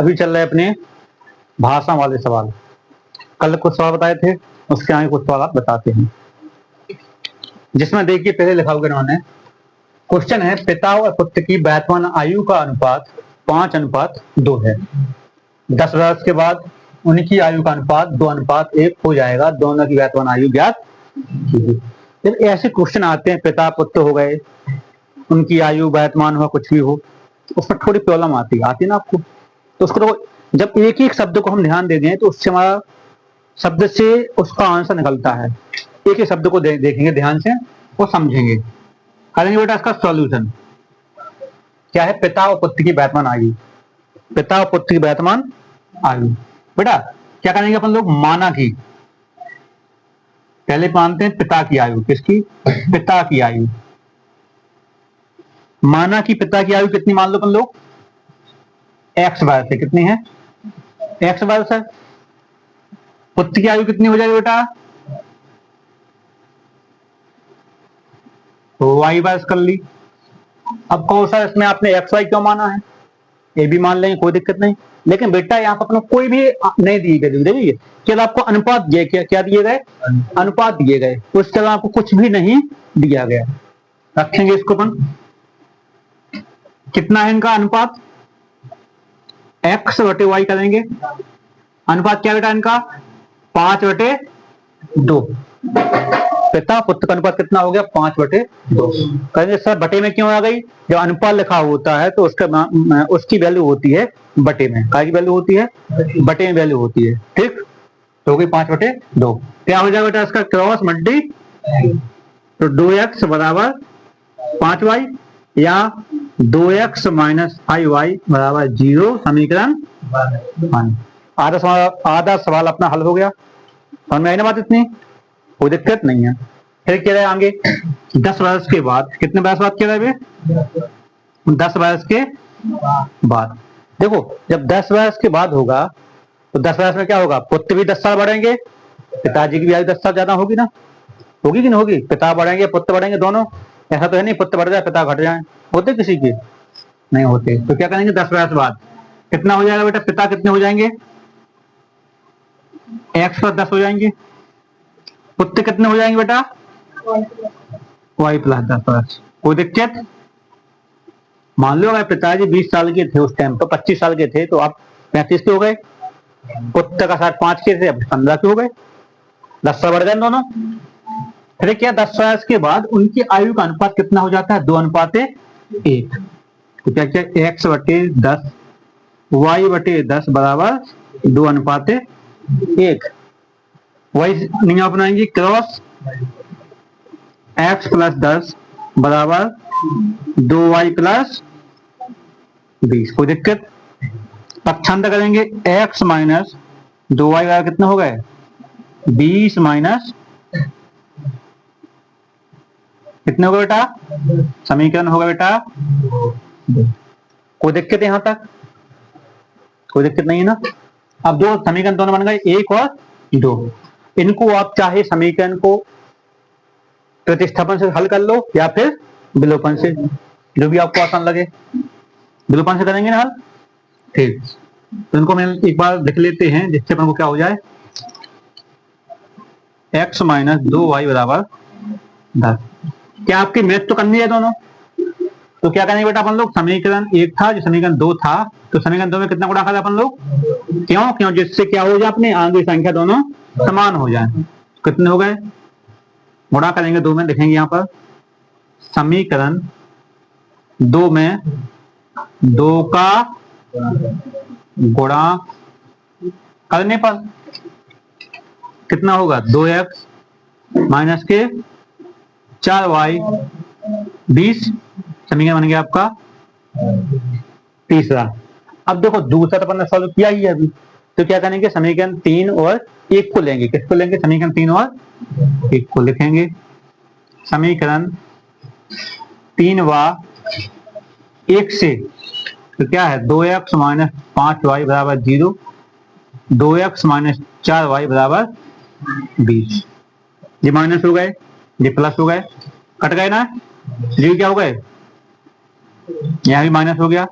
अभी चल रहे अपने भाषा वाले सवाल। कल कुछ सवाल बताए थे, उसके आगे कुछ सवाल आप बताते हैं, जिसमें देखिए पहले लिखा होगा इन्होंने। क्वेश्चन है, पिता और पुत्र की वर्तमान आयु का अनुपात 5:2 है। 10 वर्ष के बाद उनकी आयु का अनुपात 2:1 हो जाएगा। दोनों की वर्तमान आयु ज्ञात कीजिए। जब ऐसे क्वेश्चन आते हैं, पिता पुत्र हो गए, उनकी आयु वर्तमान हो, कुछ भी हो, उसमें थोड़ी प्रॉब्लम आती है ना आपको। तो उसको तो जब एक एक शब्द को हम ध्यान दे दें तो उससे हमारा शब्द से उसका आंसर निकलता है। एक एक शब्द को देखेंगे ध्यान से, वो समझेंगे, करेंगे बेटा इसका सॉल्यूशन। क्या है? पिता और पुत्र की वर्तमान आयु। पिता और पुत्र की वर्तमान आयु बेटा क्या करेंगे अपन लोग? माना की। पहले मानते हैं पिता की आयु। किसकी? पिता की आयु। माना की पिता की आयु कितनी मान लो अपन लोग? x वर्ष है। कितनी है? x वर्ष है। पुत्र की आयु कितनी हो जाएगी बेटा? y वर्ष कर ली। अब कौन सा इसमें आपने x y क्यों माना है? ये भी मान लेंगे, कोई दिक्कत नहीं। लेकिन बेटा यहाँ पर अपना कोई भी नहीं दी गई, देखिए केवल आपको अनुपात दिए। क्या दिए गए? अनुपात दिए गए। उसके अलावा आपको कुछ भी नहीं दिया गया। रखेंगे इसको अपन। कितना है इनका अनुपात? x/y करेंगे। अनुपात क्या बेटा इनका? 5/2। पिता पुत्र का अनुपात कितना हो गया? 5/2। कहेंगे सर बटे में क्यों आ गई? जब अनुपात लिखा होता है तो उसकी वैल्यू होती है बटे में। क्या की वैल्यू होती है? बटे में वैल्यू होती है। ठीक, तो हो गई 5/2। क्या हो जाएगा बेटा इसका? क्रॉस मल्टी, तो 2x बराबर 5y या 2x माइनस 5y बराबर 0। समीकरण आधा सवाल अपना हल हो गया। समझ में आई ना बात? इतनी कोई दिक्कत नहीं है। फिर कह रहे हैं आगे 10 वर्ष के बाद। कितने वर्ष बाद कह रहे हैं? 10 वर्ष के बाद। देखो जब 10 वर्ष के बाद होगा तो 10 वर्ष में क्या होगा? पुत्र भी 10 साल बढ़ेंगे, पिताजी की भी आयु 10 साल ज्यादा होगी ना? होगी कि नहीं होगी? पिता बढ़ेंगे पुत्र बढ़ेंगे दोनों। ऐसा तो है नहीं पुत्र बढ़ जाए पिता घट जाए। होते किसी के? नहीं होते। तो क्या करेंगे? 10 वर्ष बाद कितना हो जाएगा बेटा? पिता कितने हो जाएंगे? x+10 हो जाएंगे। पुत्र कितने हो जाएंगे बेटा? y+10। कोई दिक्कत? मान लो अगर पिताजी 20 साल के थे उस टाइम तो 25 साल के थे, तो आप 35 के हो गए। पुत्र का साथ 5 के थे, अब 15 के हो गए। 10 साल बढ़ गए दोनों। फिर क्या? 10 वर्ष के बाद उनकी आयु का अनुपात कितना हो जाता है? 2:1। तो क्या क्या? x/10 y/10 बराबर 2:1। वही नहीं अपनाएंगे। क्रॉस x+10 बराबर 2y+20। कोई दिक्कत? पक्षांतर करेंगे। x माइनस 2y बराबर कितना हो गए? 20 माइनस कितने होगा बेटा? समीकरण होगा बेटा 2। कोई दिक्कत है यहां तक? कोई दिक्कत नहीं है ना? अब दो समीकरण दोनों बन गए, 1 और 2। इनको आप चाहे समीकरण को प्रतिस्थापन से हल कर लो या फिर विलोपन से, जो भी आपको आसान लगे। विलोपन से करेंगे ना हल? ठीक, तो इनको मैं एक बार लिख लेते हैं जिससे अपन को क्या हो जाए। x माइनस 2y बराबर 10। क्या आपकी मैथ तो करनी है दोनों? तो क्या करेंगे बेटा अपन लोग? समीकरण 1 था, जो समीकरण 2 था, तो समीकरण 2 में कितना गुणा करें अपन लोग? क्यों? जिससे क्या हो जाए? अपने आगे संख्या दोनों समान हो जाए। कितने हो गए? गुणा करेंगे 2 में, लिखेंगे यहाँ पर समीकरण 2 में 2 का गुणा करने पर कितना होगा? 2x माइनस के 4y 20। समीकरण बन गया आपका तीसरा। अब देखो दूसरा तो अपन ने सॉल्व किया ही है अभी, तो क्या करेंगे? समीकरण 3 और 1 को लेंगे। किसको लेंगे? समीकरण 3 और 1 को लिखेंगे। समीकरण 3 व 1 से तो क्या है? 2x माइनस 5y बराबर 0, 2x माइनस 4y बराबर 20। ये माइनस हो गए, ये प्लस हो गए, कट गए ना? ये क्या हो गए? यहाँ भी माइनस हो गया।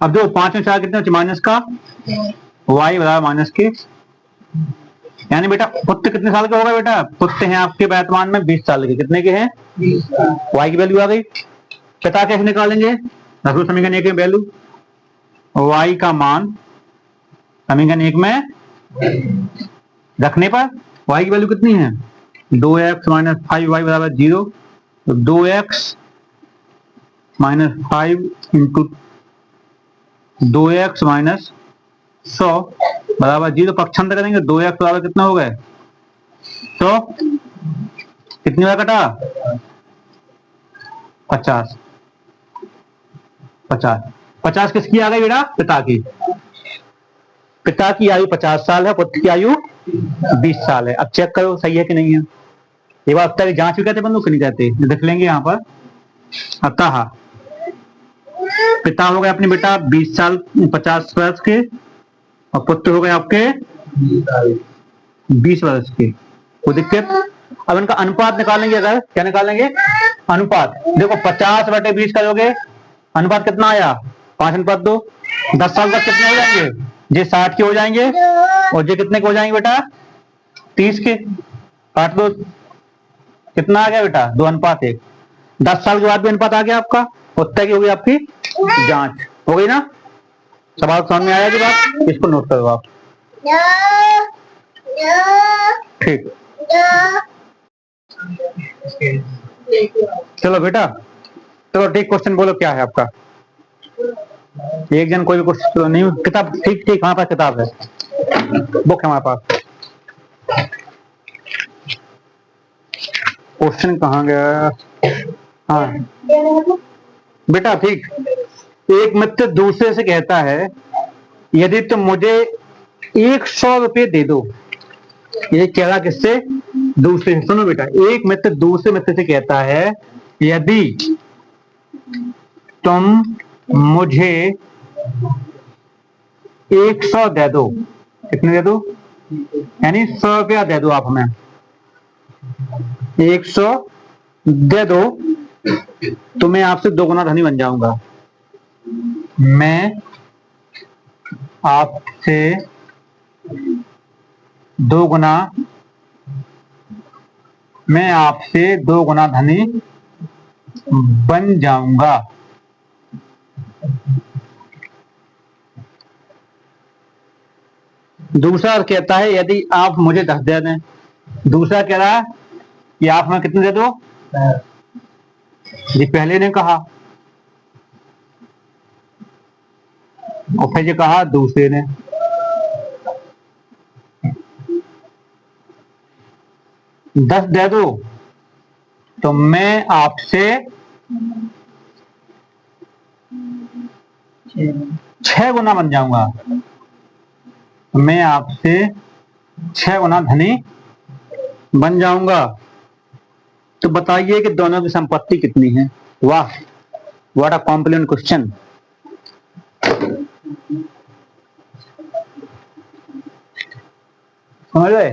अब देखो 5 में 4 कितने बचे, माइनस का y बराबर माइनस के, यानी बेटा पुत्र कितने साल का होगा बेटा, पुत्र हैं आपके वर्तमान में 20 साल के, कितने के हैं 20 साल। y की वैल्यू आ गई। पिता कैसे निकालेंगे, रखो समीकरण 1 में वैल्यू, y का मान समीकरण 1 में रखने पर y की वैल्यू कितनी है 2x माइनस 5y बराबर 0, तो 2x minus 5 into 2x minus 100 बराबर 0, पक्षांतर करेंगे 2x बराबर कितना हो गए 100, कितनी बार कटा 50, 50 किसकी आ गई बेटा, पिता की। पिता की आयु 50 साल है, पुत्र की आयु 20 साल है। अब चेक करो सही है कि नहीं है, ये बात की जांच भी कहते बंधु कि नहीं कहते, देख लेंगे यहाँ पर। अतः पिता हो गए अपने बेटा 20 साल 50 वर्ष के, और पुत्र हो गए आपके 20 वर्ष के, कोई दिक्कत। अब इनका अनुपात निकालेंगे, अगर क्या निकालेंगे अनुपात, देखो 50/20 करोगे, अनुपात कितना आया 5:2, 10 साल तक कितने हो जाएंगे, ये 60 के हो जाएंगे, और ये कितने के हो जाएंगे बेटा 30 के, काट दो, कितना आ गया बेटा 2:1। 10 साल के बाद भी अनुपात आ गया आपका, उत्तर की होगी आपकी जांच, हो गई ना। सवाल समझ में आया कि बात, इसको नोट करो आप, ठीक। चलो बेटा, चलो ठीक, क्वेश्चन बोलो क्या है आपका। एक जन कोई भी क्वेश्चन नहीं, किताब ठीक ठीक हमारे पास किताब है, बुक है हमारे पास। क्वेश्चन कहाँ गया, हाँ बेटा ठीक। एक मित्र दूसरे से कहता है यदि तुम मुझे 100 रुपये दे दो, ये कह रहा किससे, दूसरे से। सुनो बेटा, एक मित्र दूसरे मित्र से कहता है यदि तुम मुझे 100 दे दो, कितने दे दो, यानी 100 रुपया दे दो आप हमें, 100 दे दो तो मैं आपसे 2 गुना धनी बन जाऊंगा, मैं आपसे 2 गुना, मैं आपसे 2 गुना धनी बन जाऊंगा। दूसरा कहता है यदि आप मुझे 10 दे दें, दूसरा कह रहा है कि आप हमें कितने दे दो, ये पहले ने कहा, और फिर ये कहा दूसरे ने। दस दे दो तो मैं आपसे 6 गुना बन जाऊंगा, मैं आपसे 6 गुना धनी बन जाऊंगा। तो बताइए कि दोनों की संपत्ति कितनी है। वाह, व्हाट अ कॉम्प्लीमेंट क्वेश्चन। समझ गए,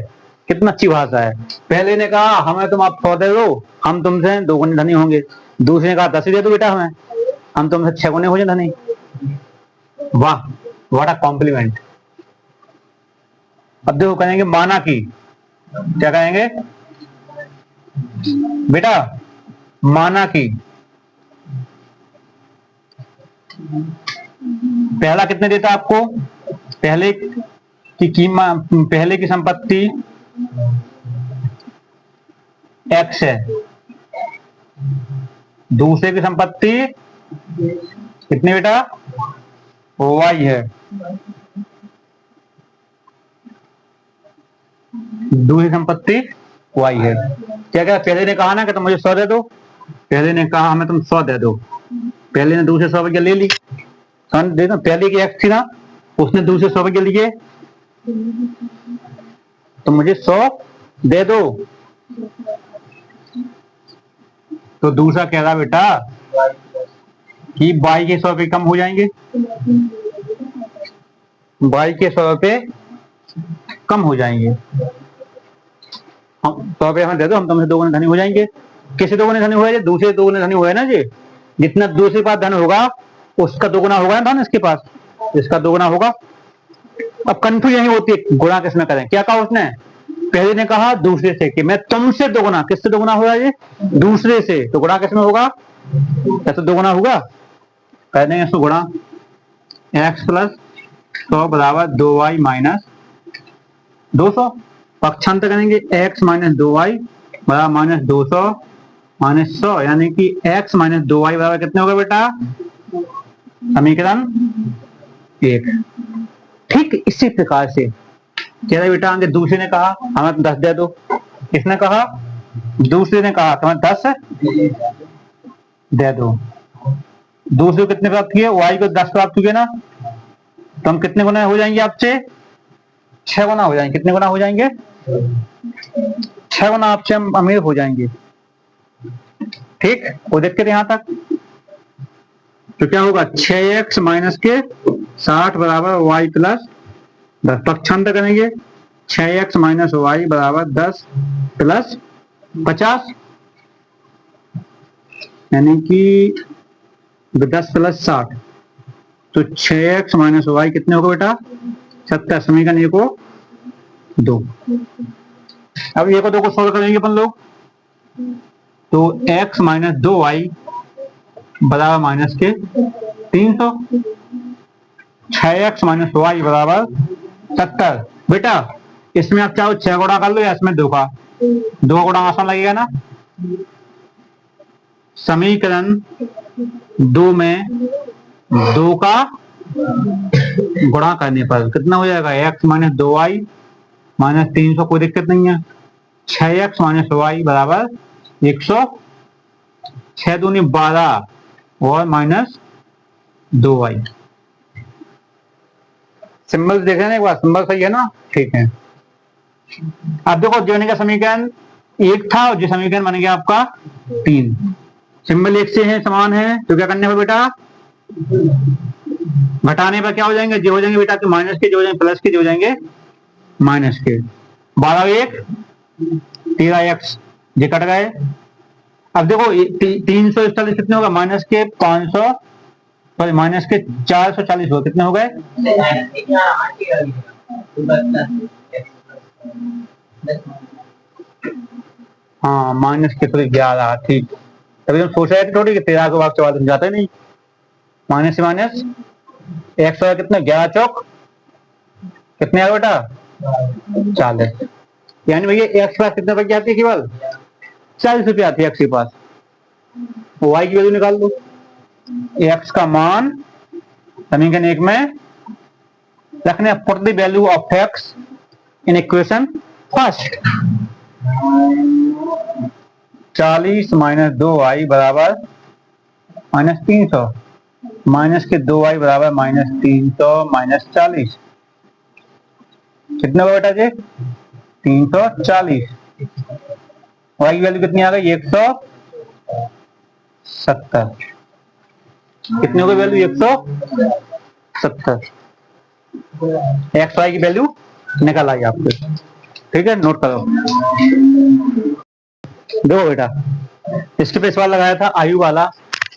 कितना अच्छी भाषा है। पहले ने कहा हमें तुम आप 100 दे दो, हम तुमसे 2 गुने धनी होंगे। दूसरे ने कहा 10 दे दो बेटा हमें, हम तुमसे 6 गुने हो जाए धनी। वाह, व्हाट अ कॉम्प्लीमेंट। अब देखो कहेंगे माना कि, क्या कहेंगे बेटा, माना कि पहला कितने देता आपको, पहले की कीमत, पहले की संपत्ति x है, दूसरे की संपत्ति कितनी बेटा y है, दूसरी संपत्ति y है। क्या क्या, पहले ने कहा ना कि तुम मुझे 100 दे दो, पहले ने कहा हमें तुम 100 दे दो, पहले ने दूसरे 100 रुपये ले ली, देखो पहले की x थी ना, उसने दूसरे 100 रुपये लिए, तो मुझे 100 दे दो। तो दूसरा कह रहा बेटा कि y के 100 रुपये कम हो जाएंगे, y के 100 रुपये कम हो जाएंगे। हम 100 रुपये हमें दे दो, हम तुमसे 2 गुने धनी हो जाएंगे। किसी 2 गुने धनी हुए, दूसरे 2 गुने धनी हुए ना जी, जितना दूसरे पास धन होगा उसका दोगुना होगा ना इसके पास, इसका दोगुना होगा। अब कंफ्यूज यही होती है गुणा किसमें करें। क्या कहा उसने, पहले ने कहा दूसरे से कि मैं तुमसे दोगुना, किससे दोगुना हो रहा है ये, दूसरे से, तो गुणा किसमें होगा, कैसे दोगुना होगा, कर देंगे इसको गुणा, x प्लस 100 बराबर 2y माइनस 200, पक्षांतर करेंगे x माइनस 2y बराबर माइनस 200 माइनस 100, यानी कि x माइनस 2y बराबर कितने होगा बेटा, समीकरण 1। ठीक इसी प्रकार से कह रहे बेटा आगे दूसरे ने कहा हमें 10 दे दो, किसने कहा, दूसरे ने कहा हमें 10 दे दो। दूसरे को कितने प्राप्त किए, y को 10 प्राप्त किए ना, तो हम कितने गुना हो जाएंगे आपसे, 6 गुना हो जाएंगे। कितने गुना हो जाएंगे, 6 गुना आपसे हम अमीर हो जाएंगे। ठीक, वो देखते थे यहां तक, तो क्या होगा 6x माइनस के 60 बराबर y प्लस 10, पक्षांतर करेंगे 6x माइनस वाई बराबर 10 प्लस 50, यानी कि 10 प्लस 60, तो 6x माइनस वाई कितने होगा बेटा, 70। समीकरण ए को 2। अब ए को 2 को सोल्व करेंगे अपन लोग, तो x माइनस 2y बराबर माइनस के 300, 6x माइनस वाई बराबर 70। बेटा इसमें आप चाहो 6 गुणा कर लो या इसमें 2 का, 2 गुणा आसान लगेगा ना। समीकरण 2 में 2 का गुणा करने पर कितना हो जाएगा, x माइनस 2y माइनस 300, कोई दिक्कत नहीं है। 6x माइनस वाई बराबर 100, 6 दूनी 12 और माइनस 2y। सिंबल देख रहे हैं एक बार, सिंबल सही है ना, ठीक है। अब देखो जो का समीकरण 1 था और जो समीकरण बन गया आपका 3, सिंबल एक से है, समान है, तो क्या करने पर बेटा, घटाने पर क्या हो जाएंगे, जो हो जाएंगे बेटा, तो माइनस के जो हो जाएंगे प्लस के जो हो जाएंगे माइनस के, 12 1 13x ये कट गए। अब देखो 341 कितने होगा, माइनस के 500 सॉरी माइनस के 440 हो, कितने हो गए, हाँ माइनस के 11, ठीक। तभी हम सोच रहे थे थोड़ी कि 13 के भाग 44 जाते नहीं, माइनस से माइनस x होगा कितने, 11 चौक कितने आया बेटा, 40, यानी भैया x के पास कितने रुपए की आती है, केवल 40 रुपये आती है x के पास। y की वैल्यू निकाल दो, x का मान समीकरण 1 में रखने, put the value of x in equation first. 40 minus 2y बराबर माइनस 300, माइनस के 2y बराबर माइनस 300 माइनस 40, कितना बेटा जी, 340। y की वैल्यू कितनी आ गई, 170, कितने हो गई वैल्यू, 170। एक्स वाई की वैल्यू निकल आई आपको, ठीक है, नोट करो। देखो बेटा इसके पे सवाल लगाया था आयु वाला,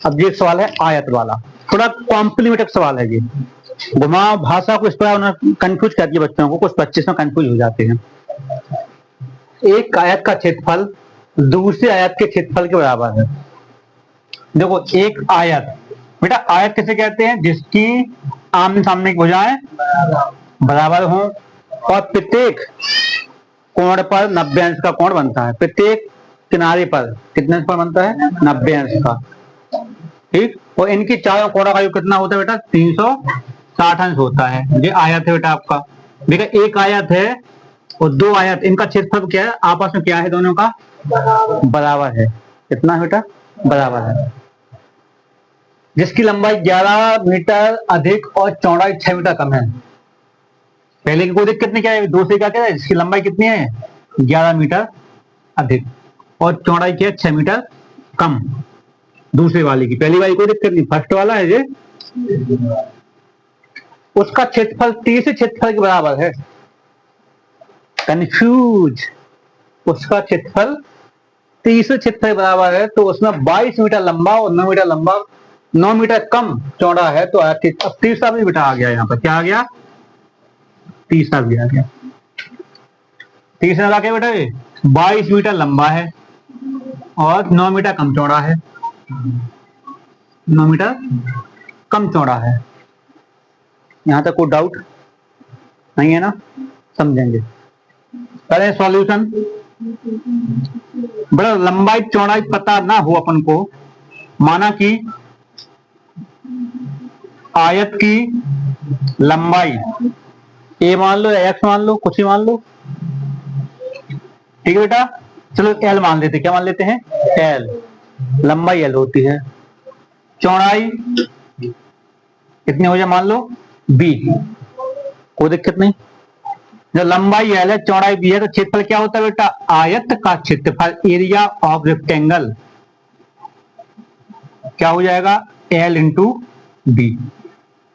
अब ये सवाल है आयत वाला, थोड़ा कॉम्प्लीमेंटेड सवाल है ये, घुमा भाषा को इस पर कंफ्यूज करती है बच्चों को, कुछ बच्चे इसमें कंफ्यूज हो जाते हैं। एक आयत का क्षेत्रफल दूसरे आयत के क्षेत्रफल के बराबर है। देखो एक आयत, बेटा आयत किसे कहते हैं, जिसकी आमने सामने की भुजाएं बराबर हो और प्रत्येक कोण पर 90 अंश का कोण बनता है, प्रत्येक किनारे पर कितने अंश पर बनता है, 90 अंश का, ठीक। और इनकी चारों कोणों का योग कितना होता है बेटा, 360 अंश होता है। ये आयत है बेटा आपका, देखा एक आयत है और 2 आयत, इनका क्षेत्रफल क्या है, आपस में क्या है, दोनों का बराबर है। कितना है बेटा, बराबर है। जिसकी लंबाई 11 मीटर अधिक और चौड़ाई 6 मीटर कम है। पहले की कोई दिक्कत नहीं, क्या है, दो से क्या है, जिसकी लंबाई कितनी है, 11 मीटर अधिक और चौड़ाई क्या है, 6 मीटर कम। दूसरे वाले की, पहली वाली कोई दिक्कत नहीं, फर्स्ट वाला है ये, उसका क्षेत्रफल तीसरे क्षेत्रफल के बराबर है। कंफ्यूज, उसका क्षेत्रफल तीसरे क्षेत्रफल के बराबर है, तो उसमें 22 मीटर लंबा और 9 मीटर लंबा 9 मीटर कम चौड़ा है तो अब तीसरा भी बेटा आ गया, यहाँ पर क्या आ गया, तीसरा भी आ गया। तीसरा क्या बेटा, 22 मीटर लंबा है और 9 मीटर कम चौड़ा है, 9 मीटर कम चौड़ा है। यहां तक कोई डाउट नहीं है ना, समझेंगे। पहले सॉल्यूशन, बड़ा लंबाई चौड़ाई पता ना हो अपन को, माना कि आयत की लंबाई ए मान लो या एक्स मान लो, कुछ ही मान लो, ठीक है बेटा। चलो एल मान लेते, क्या मान लेते हैं, एल, लंबाई एल होती है, चौड़ाई कितनी हो जाए मान लो बी, कोई दिक्कत नहीं। जब लंबाई एल है चौड़ाई बी है तो क्षेत्रफल क्या होता है बेटा, आयत का क्षेत्रफल, एरिया ऑफ रेक्टेंगल, क्या हो जाएगा, एल इंटू बी,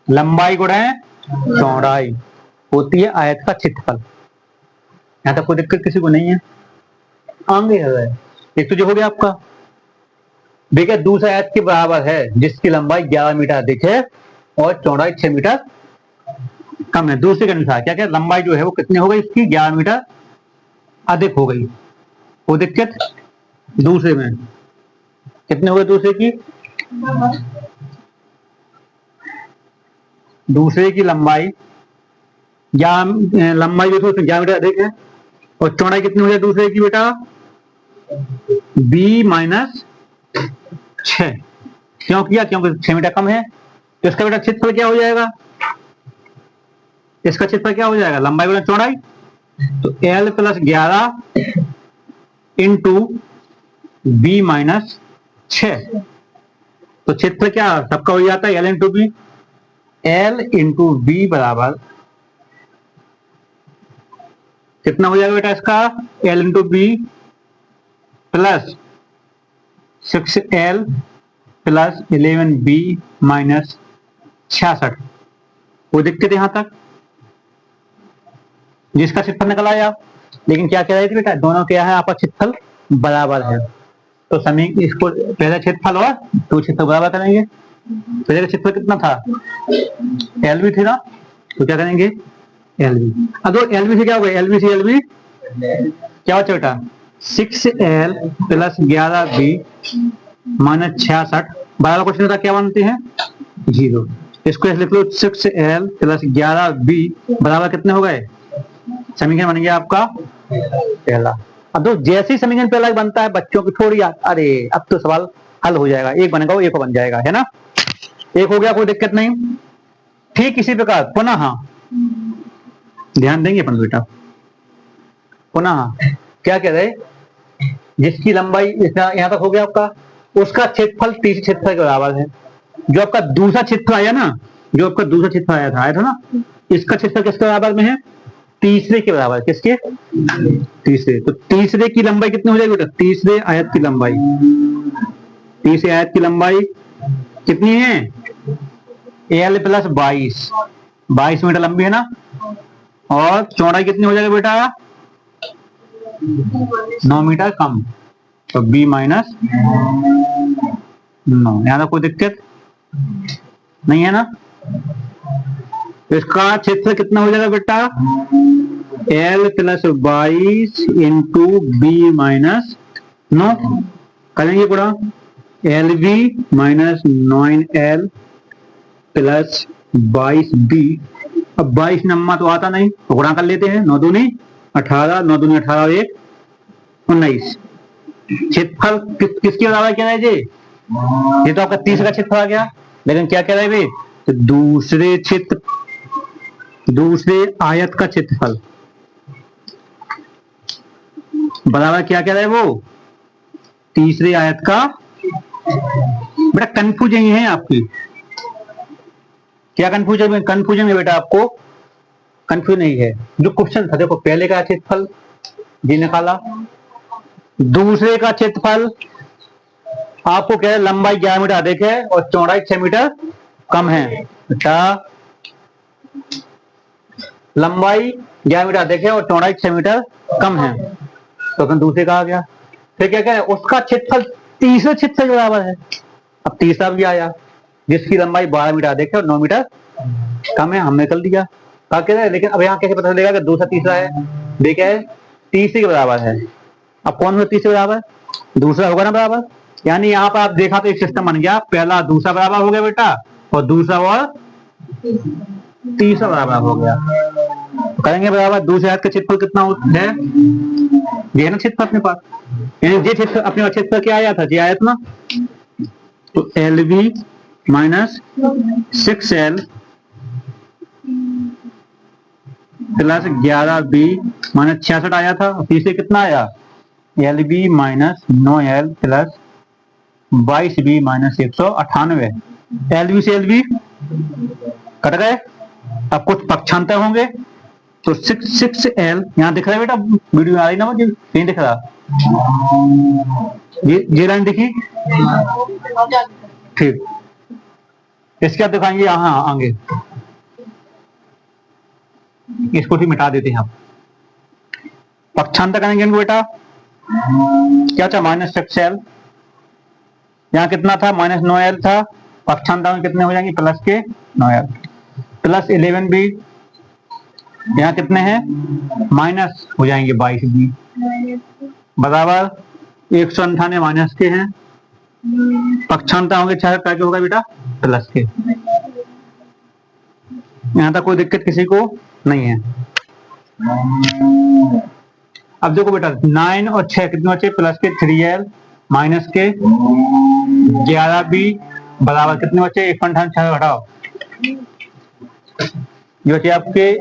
लंबाई गुणा चौड़ाई होती है आयत का क्षेत्रफल। यहां तक कोई दिक्कत किसी को नहीं है, आगे है। एक तो जो हो गया आपका, देखिए दूसरा आयत के बराबर है जिसकी लंबाई 11 मीटर अधिक है और चौड़ाई 6 मीटर कम है। दूसरे के अनुसार क्या क्या, लंबाई जो है वो कितनी हो गई इसकी, 11 मीटर अधिक हो गई, वो दिक्कत। दूसरे में कितने हो गए, दूसरे की, दूसरे की लंबाई लंबाई जो 11 मीटर अधिक है और चौड़ाई कितनी हो जाए दूसरे की बेटा, बी माइनस 6, क्यों किया, क्योंकि 6 मीटर कम है। तो इसका बेटा क्षेत्रफल क्या हो जाएगा, इसका क्षेत्रफल क्या हो जाएगा, लंबाई गुणा चौड़ाई, तो L plus 11 into B minus 6, तो क्षेत्रफल क्या सबका हो जाता है, L into B, L into B बराबर कितना हो जाएगा बेटा इसका, L into B plus 6L plus 11B minus 66, वो दिक्कत यहां तक, जिसका क्षेत्रफल निकल आया। लेकिन क्या कह रहे थे बेटा, दोनों क्या है आपका क्षेत्रफल बराबर है, तो समीकरण इसको पहला क्षेत्रफल और दो क्षेत्रफल बराबर करेंगे। पहले का क्षेत्रफल कितना था, एल बी थी ना, तो क्या करेंगे एल बी। अब तो एल बी से क्या होगा, एल बी से एल बी क्या होता है बेटा, 6L प्लस 11B माइनस 66, बराबर क्वेश्चन का क्या मानते हैं 0। इसको ऐसे लिख लो, 6L प्लस 11B बराबर कितने हो गए, समीकरण बन गया आपका पहला। अब तो जैसे ही समीकरण पहला बनता है बच्चों की थोड़ी अरे अब तो सवाल हल हो जाएगा, एक बनेगा वो एक बन जाएगा, है ना, एक हो गया कोई दिक्कत नहीं। ठीक इसी प्रकार पुनः ध्यान देंगे अपन बेटा, पुनः क्या कह रहे, जिसकी लंबाई यहां तक हो गया आपका, उसका क्षेत्रफल तीसरे क्षेत्रफल के बराबर है। जो आपका दूसरा क्षेत्र आया ना, जो आपका दूसरा क्षेत्र आया था ना, इसका क्षेत्रफल किसके बराबर में है, तीसरे के बराबर, किसके, तीसरे। तो तीसरे की लंबाई कितनी हो जाएगी बेटा, तीसरे आयत की लंबाई, तीसरे आयत की लंबाई कितनी है, एल प्लस 22 मीटर लंबी है ना, और चौड़ाई कितनी हो जाएगी बेटा, 9 मीटर कम, तो b माइनस 9। यहां कोई दिक्कत नहीं है ना। इसका क्षेत्र कितना हो जाएगा बेटा, l plus 22 into B minus 9, करेंगे पूरा, L B minus 9L plus 22B। अब 22 नंबर तो आता नहीं, तो गुणा कर लेते हैं, 9 दूनी 18, 9 दूनी 18, 1 19। क्षेत्रफल किसके बराबर क्या है जी, ये तो आपका तीसरा क्षेत्रफल आ गया। लेकिन क्या कह रहे हैं भाई, तो दूसरे आयत का क्षेत्रफल बराबर क्या कह रहे हैं वो, तीसरे आयत का। बेटा कंफ्यूजन है आपकी, क्या कंफ्यूजन है बेटा, आपको कंफ्यूजन नहीं है। जो क्वेश्चन था देखो, पहले का क्षेत्रफल जी निकाला, दूसरे का क्षेत्रफल आपको कह रहे लंबाई 11 मीटर अधिक है और चौड़ाई 6 मीटर कम है। बेटा लंबाई 11 मीटर अधिक है और चौड़ाई 6 मीटर कम है, तो फिर दूसरे का आ गया। फिर क्या कह रहे, उसका क्षेत्रफल तीसरे क्षेत्रफल के बराबर है। अब तीसरा भी आया, जिसकी लंबाई 12 मीटर अधिक है और 9 मीटर कम है, हमने निकल दिया। लेकिन अब यहाँ कैसे पता चलेगा कि दूसरा तीसरा है? देखा है तीसरे के बराबर है। अब कौन सा तीसरे बराबर? दूसरा होगा ना बराबर। यानी यहाँ पर आप देखा तो एक सिस्टम बन गया, पहला दूसरा बराबर हो गया बेटा, और दूसरा और तीसरा बराबर हो गया। करेंगे बराबर। दूसरे हाथ का क्षेत्रफल कितना है? ये है ना क्षेत्रफल अपने पास, यानी ये क्षेत्र अपने पास क्षेत्रफल क्या आया था? ये आया था ना, तो LB minus 6L plus 11B minus 66 आया था। और तीसरे कितना आया? LB minus 9L plus 22B minus 198। LB से LB कट गए। अब कुछ पक्षांतर होंगे, तो 6L यहाँ दिख रहा है बेटा, वीडियो में आ रही ना, मुझे नहीं दिख रहा। ये लाइन दिखी? ठीक, इसके बाद दिखाएंगे यहाँ आगे, इसको भी मिटा देते हैं। आप पक्षांतर करेंगे इनको बेटा, क्या था? माइनस 6L, यहाँ कितना था? माइनस 9L था। पक्षांतर में कितने हो जाएंगे? प्लस के 9L प्लस 11B, यहाँ कितने हैं? माइनस हो जाएंगे 22B बराबर 198 माइनस के हैं। पक्षांतर होंगे 6 क्या होगा बेटा? प्लस के। यहाँ तक कोई दिक्कत किसी को नहीं है। अब देखो बेटा 9 और 6 कितने बचे? प्लस के 3L माइनस के 11B बराबर कितने बचे? 198 घटाओ, ये बचे आपके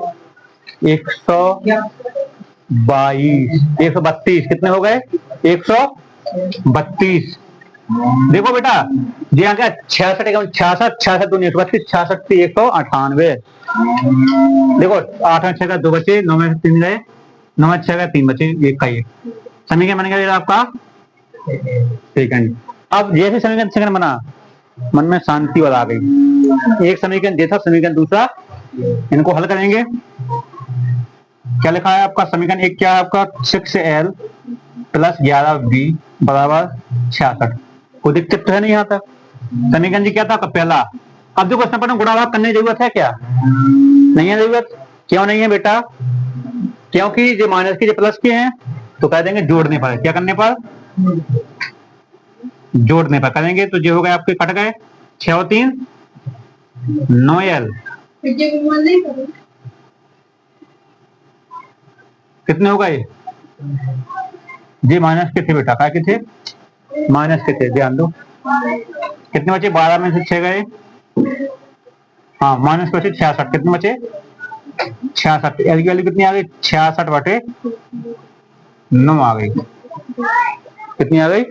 132 कितने हो गए? 132। देखो बेटा जी यहाँ क्या 66 66 दूनी 132, 66 से 198। देखो 8 में 6 का 2 बचे, 9 में 3 गए, 9 में 6 का 3 बचे, एक का एक समीकरण बन गया आपका सेकंड। अब जैसे समीकरण सेकंड बना, मन में शांति वाला आ गई। एक समीकरण जैसा समीकरण दूसरा, इनको हल करेंगे। क्या लिखा है आपका? समीकरण एक क्या है आपका? 6L प्लस 11B बराबर 66। कोई दिक्कत तो है नहीं यहाँ तक। समीकरण जी क्या था? पहला। अब देखो इसमें गुणा भाग करने की जरूरत है क्या? नहीं है जरूरत। क्यों नहीं है बेटा? क्योंकि जो माइनस के जो प्लस के हैं, तो कह देंगे जोड़ने पर। क्या करने पर? जोड़ने पर करेंगे। तो जो हो गए आपके कट गए 6 और 3 9L कितने हो गए? जी माइनस के थे बेटा, क्या के थे? माइनस के थे, ध्यान दो। कितने बचे? 12 में से 6 गए, हाँ माइनस बचे 66। कितने बचे? 66। एल की वैल्यू कितनी आ गई? 66/9 आ गई। कितनी आ गई?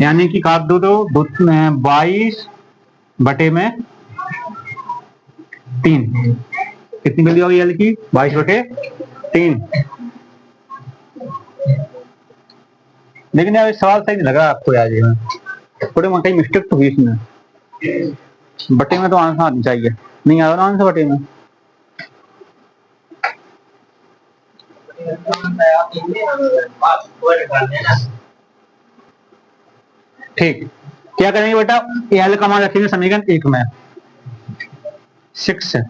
यानी कि काट दो तो 22/3। कितनी वैल्यू आ गई एल की? 22/3। लेकिन यार सवाल सही नहीं लग रहा आपको यार, ये थोड़ी मोटी मिस्टेक तो हुई इसमें। बटे में तो आंसर आनी चाहिए, नहीं आ रहा आंसर बटे में। ठीक, क्या करेंगे बेटा? एल का मान रखेंगे समीकरण एक में। 6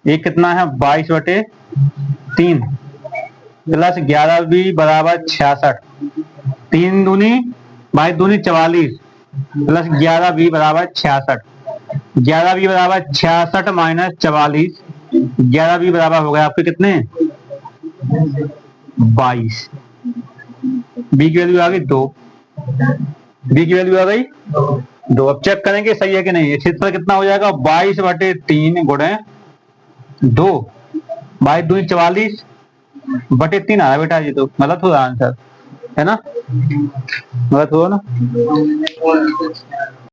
एक कितना है? 22/3 प्लस 11B बराबर 66। 3 दूनी 22 दूनी 44 प्लस 11B बराबर 66। 11B बराबर 66 माइनस 44। 11B बराबर हो गया आपके कितने? 22। बी की वैल्यू आ गई 2। बी की वैल्यू आ गई 2। अब चेक करेंगे सही है कि नहीं। क्षेत्रफल कितना हो जाएगा? 22/3 गुणे 2। 22 दूनी 44/3 आ रहा है बेटा। ये तो गलत हो रहा आंसर है ना? गलत हुआ ना?